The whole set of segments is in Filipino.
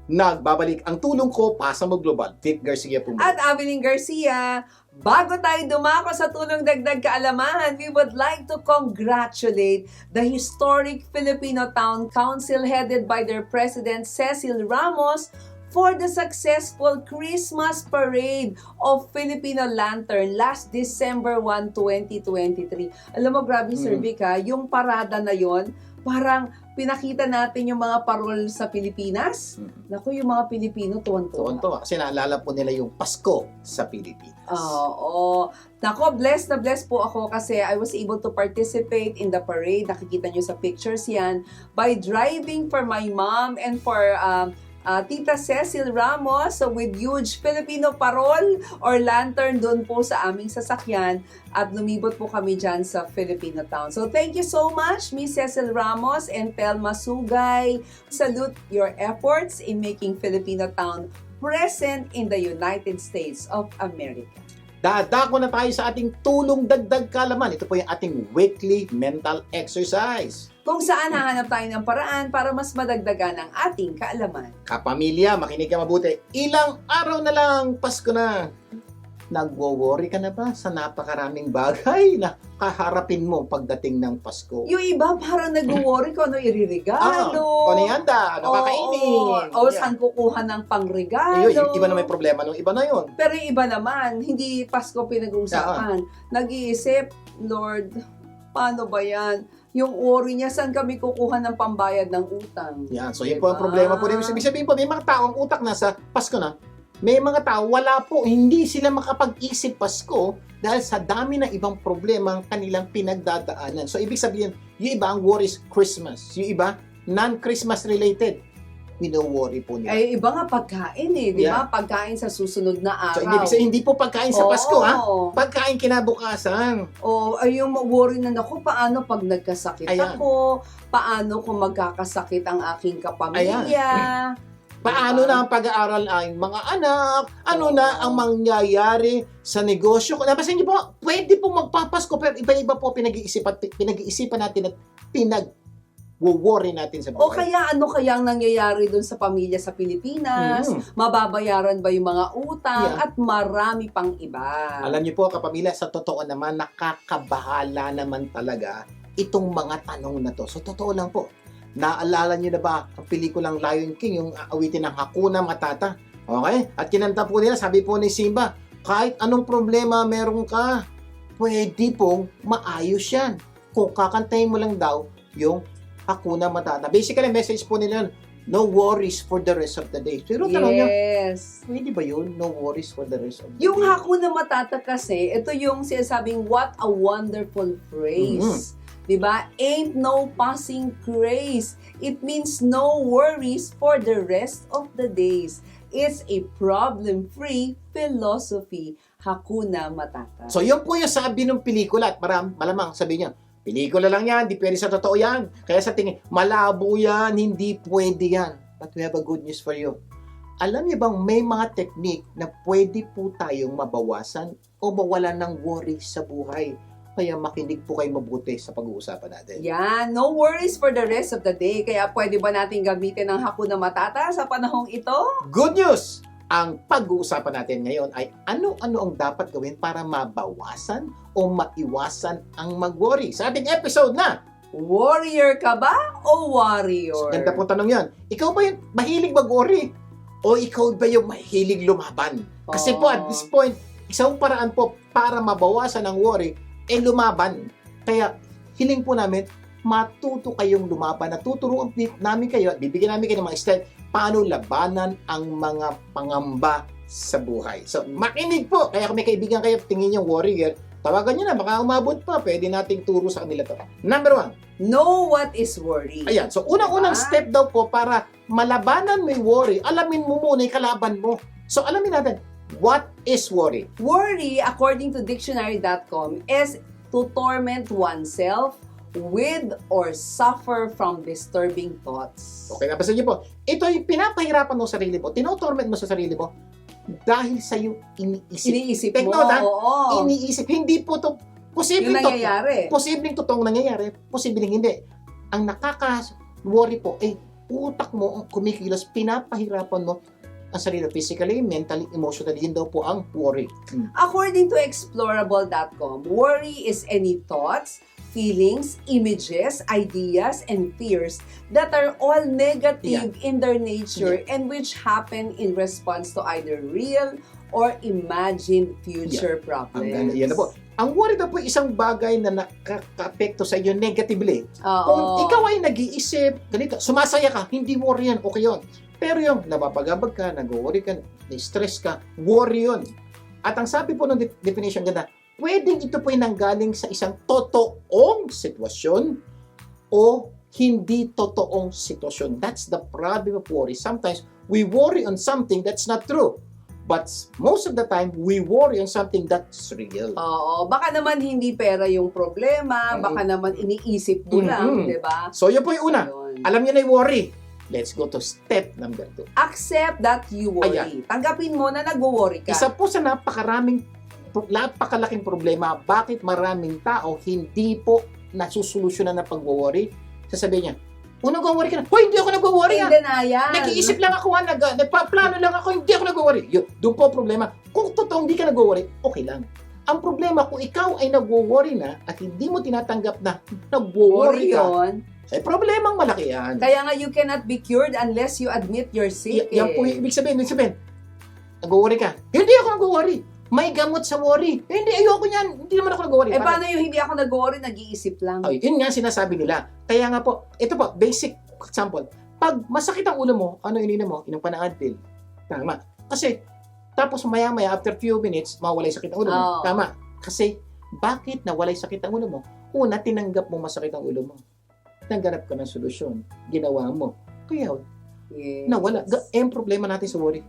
Nagbabalik ang tulong ko, pasa mo global. Vic Garcia po. At Avelyn Garcia, bago tayo dumako sa tulong dagdag kaalaman, we would like to congratulate the historic Filipino Town Council headed by their President Cecil Ramos for the successful Christmas Parade of Filipino Lantern last December 1, 2023. Alam mo, grabe, Sir Vic, yung parada na yon, parang pinakita natin yung mga parol sa Pilipinas. Naku, yung mga Pilipino, tuwan-tuwa. Tuwan-tuwa. Kasi naalala po nila yung Pasko sa Pilipinas. Oo. Nako, blessed na blessed po ako kasi I was able to participate in the parade. Nakikita nyo sa pictures yan. By driving for my mom and for Tita Cecil Ramos, so with huge Filipino parol or lantern doon po sa aming sasakyan at lumibot po kami dyan sa Filipino Town. So thank you so much, Miss Cecil Ramos and Telma Sugay. Salute your efforts in making Filipino Town present in the United States of America. Dadako na tayo sa ating tulong dagdag kaalaman. Ito po yung ating weekly mental exercise. Kung saan hahanap tayo ng paraan para mas madagdagan ang ating kaalaman. Kapamilya, makinig ka mabuti. Ilang araw na lang, Pasko na. Nagwo-worry ka na ba sa napakaraming bagay na kaharapin mo pagdating ng Pasko? Yung iba parang nag-worry kung ano iririgalo. Kung ano ihanda, ano kakainin. O saan kukuha ng pangregalo. Yung iba na may problema nung iba na yun. Pero yung iba naman, hindi Pasko pinag-uusapan. Nag-iisip, Lord, paano ba yan? Yung worry niya, saan kami kukuha ng pambayad ng utang? Yan, so yun po ang problema po. Ibig sabihin po, may mga tao ang utak na sa Pasko na, may mga tao, wala po, hindi sila makapag-isip Pasko dahil sa dami ng ibang problema ang kanilang pinagdadaanan. So, ibig sabihin, yung iba ang worries Christmas. Yung iba, non-Christmas related. Wino-worry po nila. Ay, iba nga pagkain di ba? Pagkain sa susunod na araw. So, ibig sabihin, hindi po pagkain sa Pasko, Pagkain kinabukasan. Ay, yung worry na ako, paano pag nagkasakit ako? Paano kung magkakasakit ang aking kapamilya? Paano na ang pag-aaral ang mga anak? Ano na ang mangyayari sa negosyo? Nabasa niyo po, pwede po magpapasko, pero iba-iba po pinag-iisipan natin at pinag-worry natin sa buhay. O kaya ano kaya ang nangyayari doon sa pamilya sa Pilipinas? Mababayaran ba yung mga utang? At marami pang iba. Alam niyo po, kapamilya, sa totoo naman, nakakabahala naman talaga itong mga tanong na to. So, totoo lang po. Naalala niyo na ba ang pelikulang Lion King, yung awitin ng Hakuna Matata? Okay? At kinanta po nila, sabi po ni Simba, kahit anong problema meron ka, pwede pong maayos yan. Kung kakantahin mo lang daw yung Hakuna Matata. Basically, message po nila, no worries for the rest of the day. Pero tanong niya, pwede ba yun? No worries for the rest of the day? Yung Hakuna Matata kasi, ito yung sinasabing, what a wonderful phrase. Diba? Ain't no passing craze. It means no worries for the rest of the days. It's a problem-free philosophy. Hakuna Matata. So, yun po yung sabi ng pelikula. At malamang sabi niya, pelikula lang yan, di pwede sa totoo yan. Kaya sa tingin, malabo yan, hindi pwede yan. But we have a good news for you. Alam niyo bang may mga technique na pwede po tayong mabawasan o mawalan ng worry sa buhay? Kaya makinig po kayo mabuti sa pag-uusapan natin. Yan, no worries for the rest of the day. Kaya pwede ba natin gamitin ang Hakuna Matata sa panahong ito? Good news! Ang pag-uusapan natin ngayon ay ano-ano ang dapat gawin para mabawasan o maiwasan ang mag-worry. Sa ating episode na, Warrior ka ba o warrior? Ganda po tanong yan. Ikaw ba yung mahilig mag-worry? O ikaw ba yung mahilig lumaban? Kasi po at this point, isang paraan po para mabawasan ang worry lumaban. Kaya, hiling po namin, matuto kayong lumaban. Natuturuan namin kayo at bibigyan namin kayo ng mga step paano labanan ang mga pangamba sa buhay. So, makinig po. Kaya kung may kaibigan kayo, tingin yung warrior, tawagan nyo na. Baka umabot pa. Pwede nating turo sa kanila to. Number 1. Know what is worry. Ayan. So, unang-unang step daw po para malabanan mo yung worry, alamin mo muna yung kalaban mo. So, alamin natin, what is worry? Worry, according to dictionary.com, is to torment oneself with or suffer from disturbing thoughts. Okay, napasa niyo po. Ito yung pinapahirapan mo sa sarili mo. Tinotorment mo sa sarili mo dahil sa yung iniisip. Iniisip Take mo, note, oo. Iniisip. Hindi po to posibleng Yung nangyayari. Posibleng totoong nangyayari, posibleng hindi. Ang nakaka-worry po, utak mo ang kumikilos, pinapahirapan mo ang sarili physically, mentally, emotionally. Yun daw po ang worry. According to explorable.com, worry is any thoughts, feelings, images, ideas, and fears that are all negative in their nature and which happen in response to either real or imagined future problems. Yan na po. Ang worry daw po isang bagay na nakaka-apekto sa iyo negatively. Kung Oo. ikaw ay nag-iisip, ganito, sumasaya ka, hindi worry yan, okay yun. Pero yung napapagabag ka, nag-worry ka, na-stress ka, worry yun. At ang sabi po ng definition ganda, pwedeng ito po ay nanggaling sa isang totoong sitwasyon o hindi totoong sitwasyon. That's the problem of worry. Sometimes we worry on something that's not true. But most of the time, we worry on something that's real. Oo, baka naman hindi pera yung problema, baka naman iniisip mo lang, di ba? So yun po yung una. Ayun. Alam niyo na yung worry. Let's go to step number 2. Accept that you worry. Tanggapin mo na nag-worry ka. Isa po sa napakalaking problema, bakit maraming tao hindi po nasusolusyonan ng pag-worry. Sasabihin niya, nag-worry ka na. Hoy, hindi ako nag-worry. In denial. Nag-iisip lang ako, nagpa-plano lang ako, hindi ako nag-worry. Doon po ang problema. Kung totoong hindi ka nag-worry, okay lang. Ang problema, kung ikaw ay nag-worry na at hindi mo tinatanggap na nag-worry ka, yun. ay problemang malaki yan. Kaya nga you cannot be cured unless you admit you're sick. Yan po yung ibig sabihin. Nag-worry ka. Hindi ako nag-worry. May gamot sa worry. Hindi, ayoko niyan. Hindi naman ako nag-worry. Paano yung hindi ako nag-worry, nag-iisip lang? Ay, yun nga sinasabi nila. Kaya nga po, ito po, basic example. Pag masakit ang ulo mo, ano ininom mo? Inom pa ng Advil. Tama. Kasi, tapos maya-maya, after few minutes, mawalay sakit ang ulo mo. Oh. Tama. Kasi, bakit nawalay sakit ang ulo mo? Una, tinanggap mo masakit ang ulo mo. Naghanap ka ng solusyon. Ginawa mo. Kaya, Yes. nawala. Ang problema natin sa worry.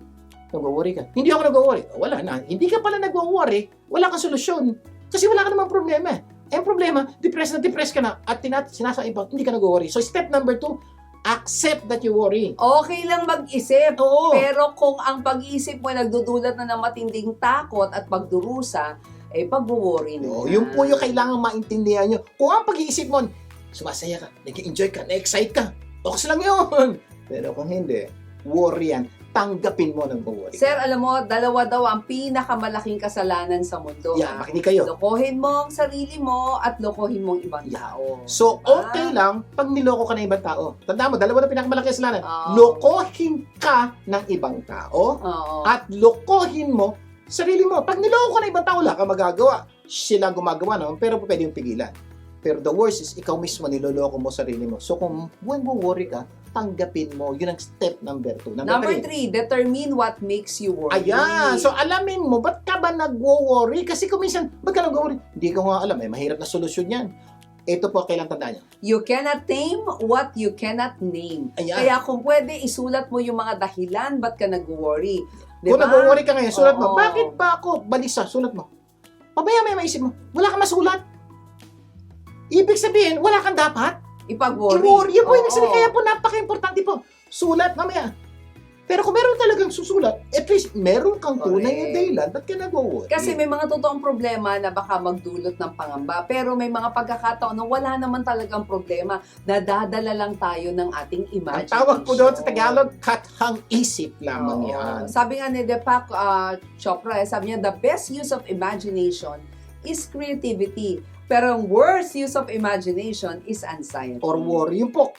Nag-worry ka. Hindi ako nag-worry. Wala na. Hindi ka pala nag-worry, wala kang solusyon. Kasi wala ka namang problema. Ang problema, depressed ka na at sinasa ibang, hindi ka nag-worry. So, step number 2, accept that you worry. Okay lang mag-isip. Oo. Pero kung ang pag-iisip mo ay nagdudulot na ng matinding takot at pagdurusa, pag-worry na. Yun po yung kailangan maintindihan nyo. Kung ang pag-iisip mo, sumasaya ka, nag-enjoy ka, na-excite ka, okay lang yun. Pero kung hindi, worry yan. Tanggapin mo ng worry. Sir, alam mo, dalawa daw ang pinakamalaking kasalanan sa mundo. Yeah, makinig kayo. Lokohin mo ang sarili mo at lokohin mo ang ibang tao. So, okay lang pag niloko ka ng ibang tao. Tandaan mo, dalawa na pinakamalaki kasalanan. Oo. Lokohin ka ng ibang tao Oo. at lokohin mo sarili mo. Pag niloko ka ng ibang tao, wala ka magagawa. Sila gumagawa naman, pero pwede yung pigilan. Pero the worst is, ikaw mismo niloloko mo sarili mo. So, kung when worry ka, tanggapin mo. Yun ang step number 2. Number 3, determine what makes you worry. Ayan. So, alamin mo, ba't ka ba nag-worry? Kasi kung minsan, ba't ka nag-worry? Hindi ko nga alam. Mahirap na solusyon yan. Ito po, kailang tandaan niyo. You cannot tame what you cannot name. Ayan. Kaya kung pwede, isulat mo yung mga dahilan ba't ka nag-worry. Kung nag-worry ka ngayon, sulat mo. Oo. Bakit ba ako balisa? Sulat mo. Pabaya may maisip mo. Wala kang masulat. Ibig sabihin, wala kang dapat. Ipag-worry. Yun po, ibig Oo. sabihin, kaya po napaka-importante po. Sulat mamaya. Pero kung meron talagang susulat, at least meron kang tunay na Correct. dahilan, ba't ka nag-worry? Kasi may mga totoong problema na baka magdulot ng pangamba. Pero may mga pagkakataon na wala naman talagang problema. Nadadala lang tayo ng ating Ang imagination. tawag po doon sa Tagalog, kathang isip lamang Oo. yan. Sabi nga ni Deepak Chopra, sabi niya, the best use of imagination is creativity. Pero ang worst use of imagination is anxiety. Or worry. Yun po,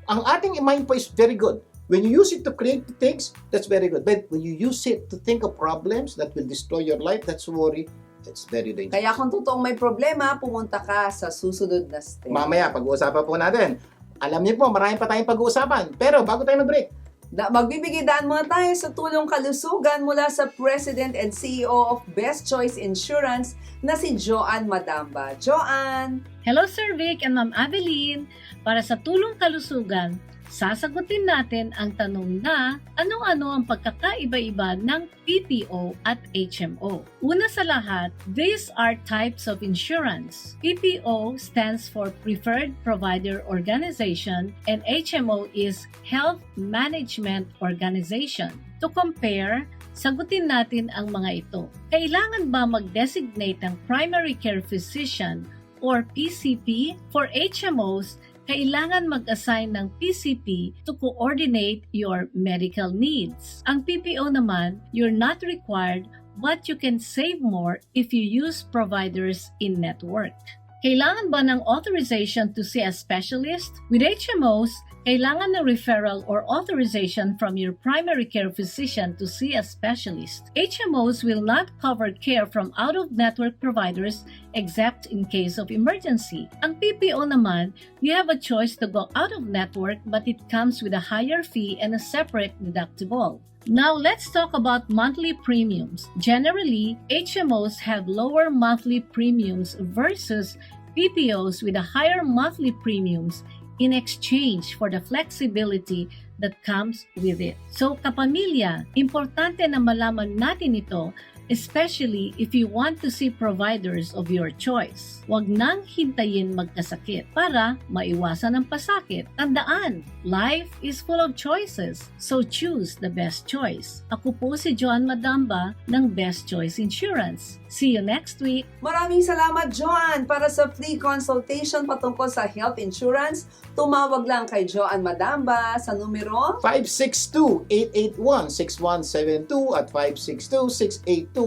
ang ating mind po is very good. When you use it to create things, that's very good. But when you use it to think of problems that will destroy your life, that's worry. That's very dangerous. Kaya kung totoong may problema, pumunta ka sa susunod na step. Mamaya, pag-uusapan po natin. Alam niyo po, marami pa tayong pag-uusapan. Pero bago tayo mag-break, Magbibigay daan muna tayo sa tulong kalusugan mula sa President and CEO of Best Choice Insurance na si Joanne Madamba. Joanne! Hello Sir Vic and Ma'am Adeline. Para sa tulong kalusugan, sasagutin natin ang tanong na ano-ano ang pagkakaiba-iba ng PPO at HMO. Una sa lahat, these are types of insurance. PPO stands for Preferred Provider Organization and HMO is Health Management Organization. To compare, sagutin natin ang mga ito. Kailangan ba mag-designate ng primary care physician or PCP? For HMOs, kailangan mag-assign ng PCP to coordinate your medical needs. Ang PPO naman, you're not required but you can save more if you use providers in network. Kailangan ba ng authorization to see a specialist? With HMOs, kailangan ng referral or authorization from your primary care physician to see a specialist. HMOs will not cover care from out-of-network providers except in case of emergency. Ang PPO naman, you have a choice to go out-of-network but it comes with a higher fee and a separate deductible. Now, let's talk about monthly premiums. Generally, HMOs have lower monthly premiums versus PPOs with a higher monthly premiums in exchange for the flexibility that comes with it. So, kapamilya, importante na malaman natin ito, especially if you want to see providers of your choice. Huwag nang hintayin magkasakit para maiwasan ang pasakit. Tandaan, life is full of choices, so choose the best choice. Ako po si Joan Madamba ng Best Choice Insurance. See you next week! Maraming salamat, Joan! Para sa free consultation patungkol sa health insurance, tumawag lang kay Joan Madamba sa numero 562-881-6172 at 562-682-9793.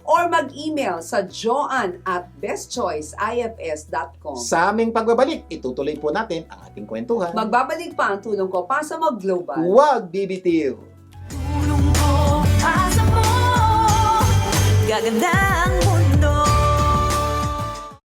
or mag-email sa joan@bestchoiceifs.com. Sa aming pagbabalik, itutuloy po natin ang ating kwentuhan. Magbabalik pa ang tulong ko para sa mga global. Huwag bibitiw! Tulong ko, asa mo, gaganda ang